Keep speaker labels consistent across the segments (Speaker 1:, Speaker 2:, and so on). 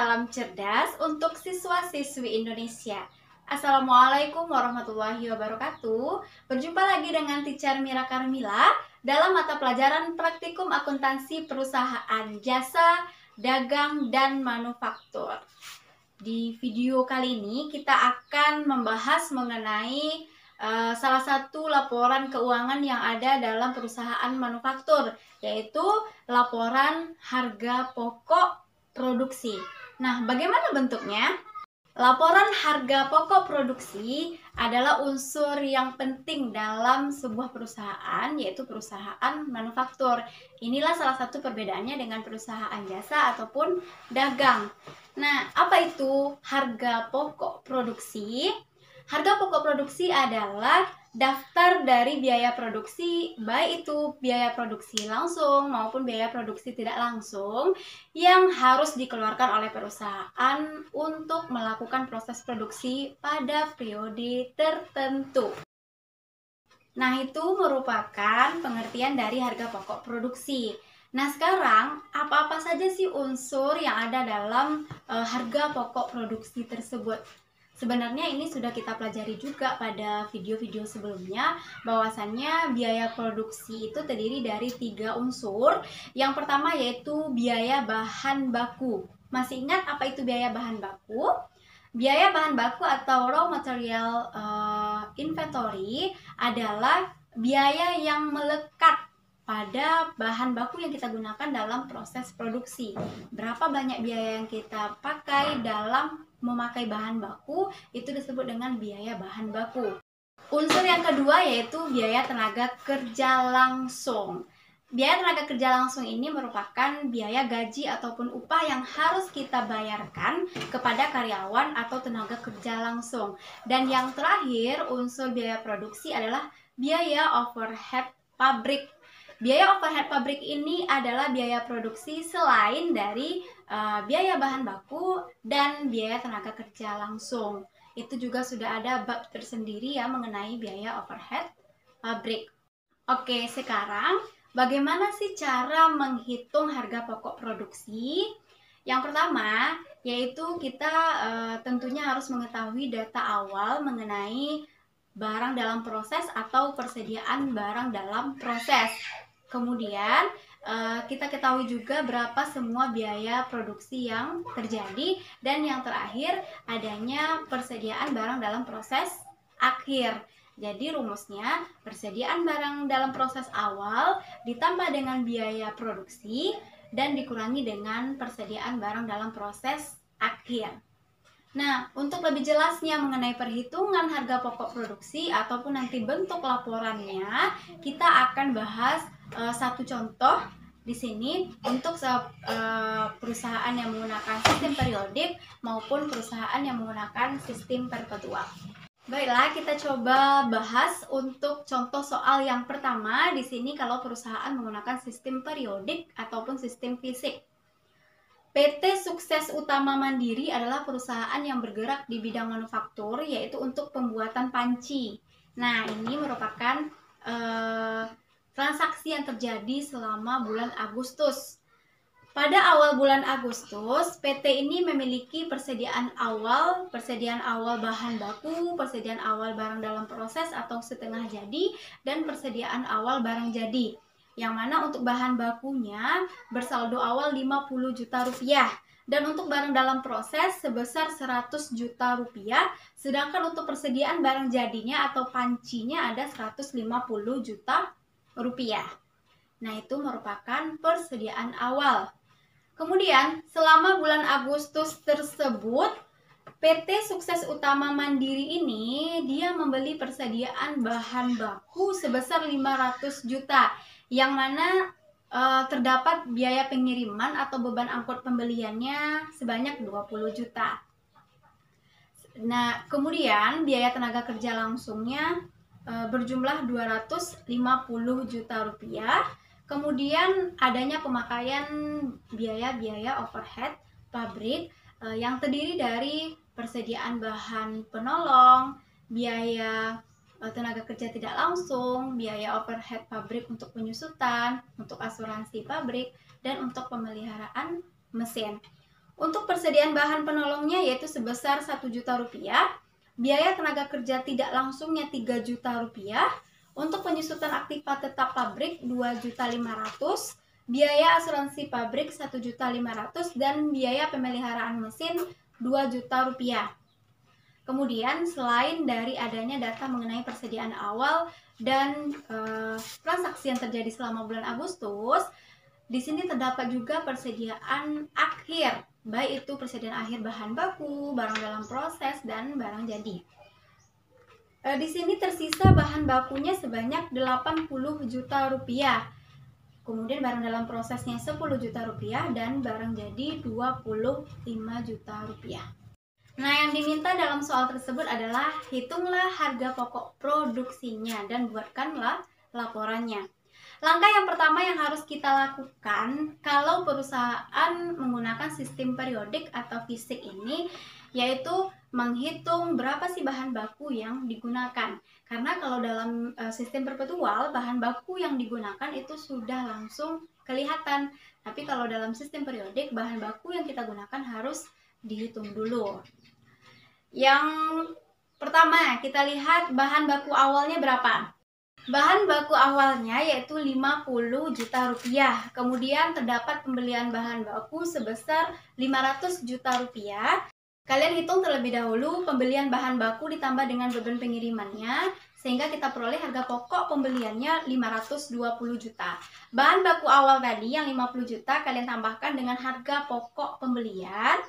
Speaker 1: salam cerdas untuk siswa-siswi Indonesia. Assalamualaikum warahmatullahi wabarakatuh. Berjumpa lagi dengan Teacher Mira Karmila dalam mata pelajaran Praktikum Akuntansi Perusahaan Jasa, Dagang, dan Manufaktur. Di video kali ini kita akan membahas mengenai salah satu laporan keuangan yang ada dalam perusahaan manufaktur, yaitu laporan harga pokok produksi. Nah, bagaimana bentuknya? Laporan harga pokok produksi adalah unsur yang penting dalam sebuah perusahaan, yaitu perusahaan manufaktur. Inilah salah satu perbedaannya dengan perusahaan jasa ataupun dagang. Nah, apa itu harga pokok produksi? Harga pokok produksi adalah daftar dari biaya produksi, baik itu biaya produksi langsung maupun biaya produksi tidak langsung yang harus dikeluarkan oleh perusahaan untuk melakukan proses produksi pada periode tertentu. Nah, itu merupakan pengertian dari harga pokok produksi. Nah, sekarang apa-apa saja sih unsur yang ada dalam harga pokok produksi tersebut? Sebenarnya ini sudah kita pelajari juga pada video-video sebelumnya, bahwasannya biaya produksi itu terdiri dari 3 unsur. Yang pertama yaitu biaya bahan baku. Masih ingat apa itu biaya bahan baku? Biaya bahan baku atau raw material inventory adalah biaya yang melekat pada bahan baku yang kita gunakan dalam proses produksi. Berapa banyak biaya yang kita pakai dalam memakai bahan baku, itu disebut dengan biaya bahan baku. Unsur yang kedua yaitu biaya tenaga kerja langsung. Biaya tenaga kerja langsung ini merupakan biaya gaji ataupun upah yang harus kita bayarkan kepada karyawan atau tenaga kerja langsung. Dan yang terakhir, unsur biaya produksi adalah biaya overhead pabrik. Biaya overhead pabrik ini adalah biaya produksi selain dari biaya bahan baku dan biaya tenaga kerja langsung. Itu juga sudah ada bab tersendiri ya mengenai biaya overhead pabrik. Oke, sekarang bagaimana sih cara menghitung harga pokok produksi? Yang pertama, yaitu kita tentunya harus mengetahui data awal mengenai barang dalam proses atau persediaan barang dalam proses. Kemudian kita ketahui juga berapa semua biaya produksi yang terjadi, dan yang terakhir adanya persediaan barang dalam proses akhir. Jadi rumusnya, persediaan barang dalam proses awal ditambah dengan biaya produksi dan dikurangi dengan persediaan barang dalam proses akhir. Nah, untuk lebih jelasnya mengenai perhitungan harga pokok produksi ataupun nanti bentuk laporannya, kita akan bahas satu contoh di sini untuk perusahaan yang menggunakan sistem periodik maupun perusahaan yang menggunakan sistem perpetual. Baiklah, kita coba bahas untuk contoh soal yang pertama di sini kalau perusahaan menggunakan sistem periodik ataupun sistem fisik. PT Sukses Utama Mandiri adalah perusahaan yang bergerak di bidang manufaktur, yaitu untuk pembuatan panci. Nah, ini merupakan transaksi yang terjadi selama bulan Agustus. Pada awal bulan Agustus, PT ini memiliki persediaan awal bahan baku, persediaan awal barang dalam proses atau setengah jadi, dan persediaan awal barang jadi. Yang mana untuk bahan bakunya bersaldo awal 50 juta rupiah dan untuk barang dalam proses sebesar 100 juta rupiah, sedangkan untuk persediaan barang jadinya atau pancinya ada 150 juta rupiah. Nah, itu merupakan persediaan awal. Kemudian selama bulan Agustus tersebut, PT Sukses Utama Mandiri ini dia membeli persediaan bahan baku sebesar 500 juta, yang mana terdapat biaya pengiriman atau beban angkut pembeliannya sebanyak 20 juta. Nah, kemudian biaya tenaga kerja langsungnya berjumlah 250 juta rupiah. Kemudian adanya pemakaian biaya-biaya overhead pabrik yang terdiri dari persediaan bahan penolong, biaya tenaga kerja tidak langsung, biaya overhead pabrik untuk penyusutan, untuk asuransi pabrik, dan untuk pemeliharaan mesin. Untuk persediaan bahan penolongnya yaitu sebesar 1 juta rupiah, biaya tenaga kerja tidak langsungnya 3 juta rupiah, untuk penyusutan aktiva tetap pabrik 2.500.000, biaya asuransi pabrik 1.500.000, dan biaya pemeliharaan mesin 2 juta rupiah. Kemudian selain dari adanya data mengenai persediaan awal dan transaksi yang terjadi selama bulan Agustus, di sini terdapat juga persediaan akhir, baik itu persediaan akhir bahan baku, barang dalam proses, dan barang jadi. Di sini tersisa bahan bakunya sebanyak 80 juta rupiah. Kemudian barang dalam prosesnya 10 juta rupiah dan barang jadi 25 juta rupiah. Nah, yang diminta dalam soal tersebut adalah hitunglah harga pokok produksinya dan buatkanlah laporannya. Langkah yang pertama yang harus kita lakukan kalau perusahaan menggunakan sistem periodik atau fisik ini, yaitu menghitung berapa sih bahan baku yang digunakan. Karena kalau dalam sistem perpetual, bahan baku yang digunakan itu sudah langsung kelihatan. Tapi kalau dalam sistem periodik, bahan baku yang kita gunakan harus dihitung dulu. Yang pertama, kita lihat bahan baku awalnya berapa. Bahan baku awalnya yaitu 50 juta rupiah. Kemudian terdapat pembelian bahan baku sebesar 500 juta rupiah. Kalian hitung terlebih dahulu pembelian bahan baku ditambah dengan beban pengirimannya, sehingga kita peroleh harga pokok pembeliannya 520 juta. Bahan baku awal tadi yang 50 juta kalian tambahkan dengan harga pokok pembelian,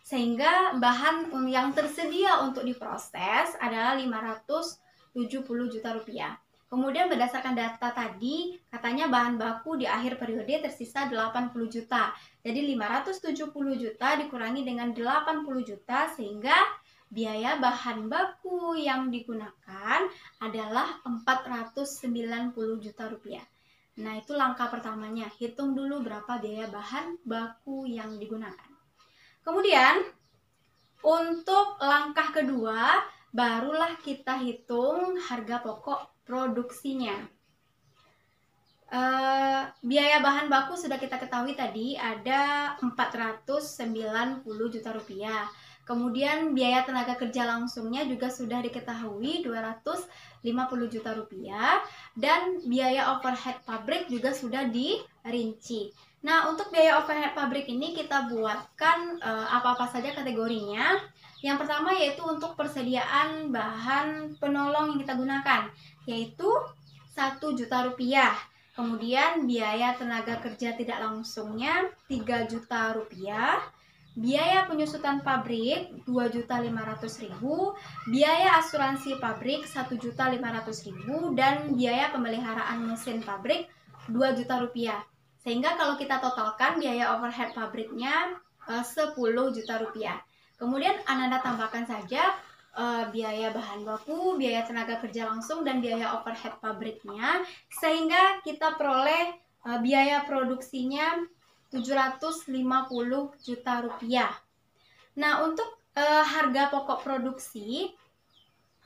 Speaker 1: sehingga bahan yang tersedia untuk diproses adalah 570 juta rupiah. Kemudian berdasarkan data tadi, katanya bahan baku di akhir periode tersisa 80 juta. Jadi 570 juta dikurangi dengan 80 juta, sehingga biaya bahan baku yang digunakan adalah 490 juta rupiah. Nah, itu langkah pertamanya. Hitung dulu berapa biaya bahan baku yang digunakan. Kemudian, untuk langkah kedua, barulah kita hitung harga pokok produksinya. Biaya bahan baku sudah kita ketahui tadi ada 490 juta rupiah. Kemudian biaya tenaga kerja langsungnya juga sudah diketahui 250 juta rupiah, dan biaya overhead pabrik juga sudah dirinci. Nah, untuk biaya overhead pabrik ini kita buatkan apa-apa saja kategorinya. Yang pertama yaitu untuk persediaan bahan penolong yang kita gunakan, yaitu 1 juta rupiah. Kemudian biaya tenaga kerja tidak langsungnya 3 juta rupiah. Biaya penyusutan pabrik 2.500.000, biaya asuransi pabrik 1.500.000, dan biaya pemeliharaan mesin pabrik 2 juta rupiah. Sehingga kalau kita totalkan biaya overhead pabriknya 10 juta rupiah. Kemudian Anda tambahkan saja biaya bahan baku, biaya tenaga kerja langsung, dan biaya overhead pabriknya, sehingga kita peroleh biaya produksinya 750 juta rupiah. Nah, untuk harga pokok produksi,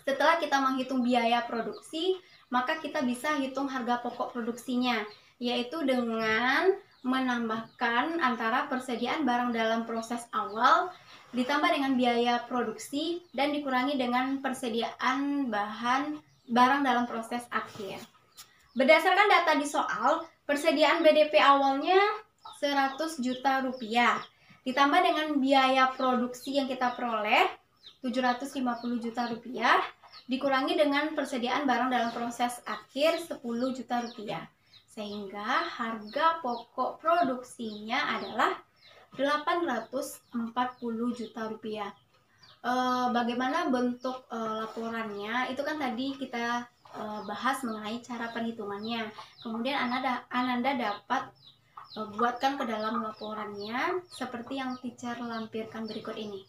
Speaker 1: setelah kita menghitung biaya produksi, maka kita bisa hitung harga pokok produksinya, yaitu dengan menambahkan antara persediaan barang dalam proses awal ditambah dengan biaya produksi dan dikurangi dengan persediaan barang dalam proses akhir. Berdasarkan data di soal, persediaan BDP awalnya 100 juta rupiah ditambah dengan biaya produksi yang kita peroleh 750 juta rupiah dikurangi dengan persediaan barang dalam proses akhir 10 juta rupiah, sehingga harga pokok produksinya adalah 840 juta rupiah. Bagaimana bentuk laporannya? Itu kan tadi kita bahas mengenai cara perhitungannya. Kemudian Ananda dapat buatkan ke dalam laporannya seperti yang teacher lampirkan berikut ini.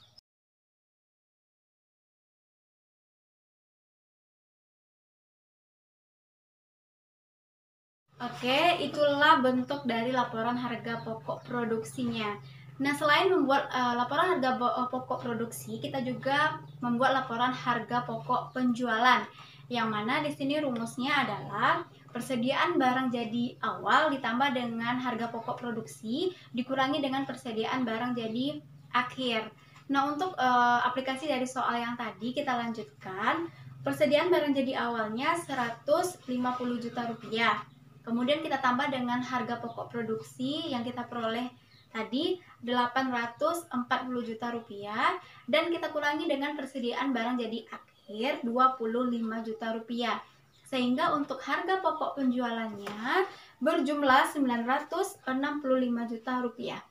Speaker 1: Oke, itulah bentuk dari laporan harga pokok produksinya. Nah, selain membuat laporan harga pokok produksi, kita juga membuat laporan harga pokok penjualan, Yang mana di sini rumusnya adalah persediaan barang jadi awal ditambah dengan harga pokok produksi dikurangi dengan persediaan barang jadi akhir. Nah, untuk aplikasi dari soal yang tadi kita lanjutkan. Persediaan barang jadi awalnya 150 juta rupiah. Kemudian kita tambah dengan harga pokok produksi yang kita peroleh tadi 840 juta rupiah, dan kita kurangi dengan persediaan barang jadi akhir 25 juta rupiah. Sehingga untuk harga pokok penjualannya berjumlah 965 juta rupiah.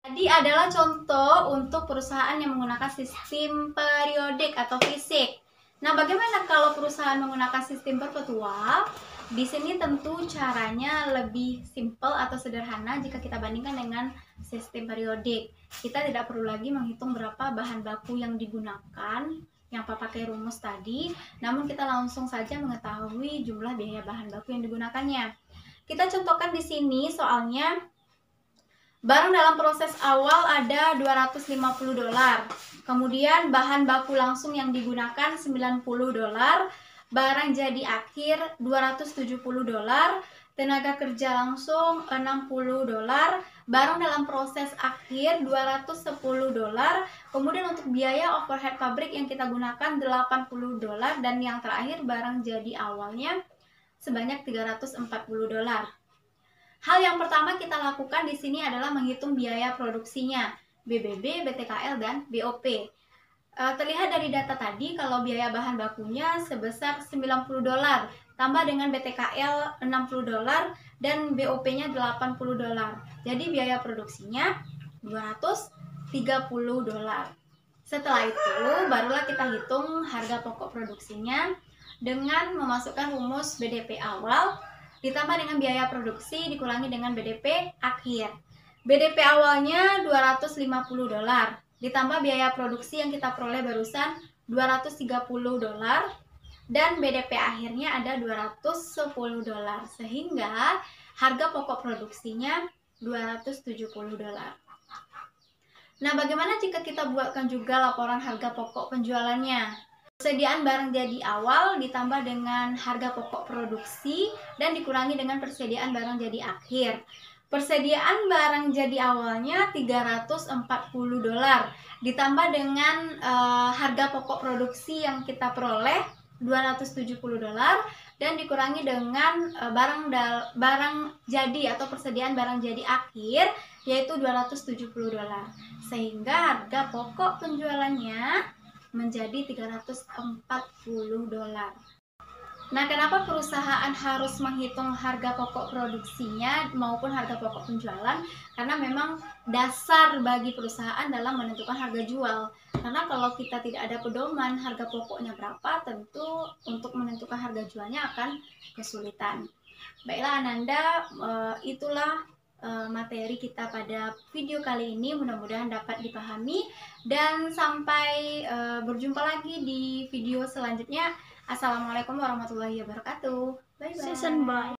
Speaker 1: Tadi adalah contoh untuk perusahaan yang menggunakan sistem periodik atau fisik. Nah, bagaimana kalau perusahaan menggunakan sistem perpetual? Di sini tentu caranya lebih simple atau sederhana jika kita bandingkan dengan sistem periodik. Kita tidak perlu lagi menghitung berapa bahan baku yang digunakan, yang pakai rumus tadi, namun kita langsung saja mengetahui jumlah biaya bahan baku yang digunakannya. Kita contohkan di sini soalnya. Barang dalam proses awal ada 250 dolar. Kemudian bahan baku langsung yang digunakan 90 dolar. Barang jadi akhir 270 dolar. Tenaga kerja langsung 60 dolar. Barang dalam proses akhir 210 dolar. Kemudian untuk biaya overhead pabrik yang kita gunakan 80 dolar. Dan yang terakhir barang jadi awalnya sebanyak 340 dolar. Hal yang pertama kita lakukan di sini adalah menghitung biaya produksinya, BBB, BTKL, dan BOP. Terlihat dari data tadi kalau biaya bahan bakunya sebesar 90 dolar, tambah dengan BTKL 60 dolar, dan BOP-nya 80 dolar. Jadi biaya produksinya 230 dolar. Setelah itu, barulah kita hitung harga pokok produksinya dengan memasukkan rumus BDP awal, ditambah dengan biaya produksi dikurangi dengan BDP akhir. BDP awalnya 250 dolar, ditambah biaya produksi yang kita peroleh barusan 230 dolar, dan BDP akhirnya ada 210 dolar, sehingga harga pokok produksinya 270 dolar. Nah, bagaimana jika kita buatkan juga laporan harga pokok penjualannya? Persediaan barang jadi awal ditambah dengan harga pokok produksi dan dikurangi dengan persediaan barang jadi akhir. Persediaan barang jadi awalnya 340 dolar ditambah dengan harga pokok produksi yang kita peroleh 270 dolar dan dikurangi dengan barang jadi atau persediaan barang jadi akhir yaitu 270 dolar. Sehingga harga pokok penjualannya menjadi 340 dolar. Nah, kenapa perusahaan harus menghitung harga pokok produksinya maupun harga pokok penjualan? Karena memang dasar bagi perusahaan dalam menentukan harga jual. Karena kalau kita tidak ada pedoman harga pokoknya berapa, tentu untuk menentukan harga jualnya akan kesulitan. Baiklah Ananda, itulah materi kita pada video kali ini, mudah-mudahan dapat dipahami dan sampai berjumpa lagi di video selanjutnya. Assalamualaikum warahmatullahi wabarakatuh. Bye bye.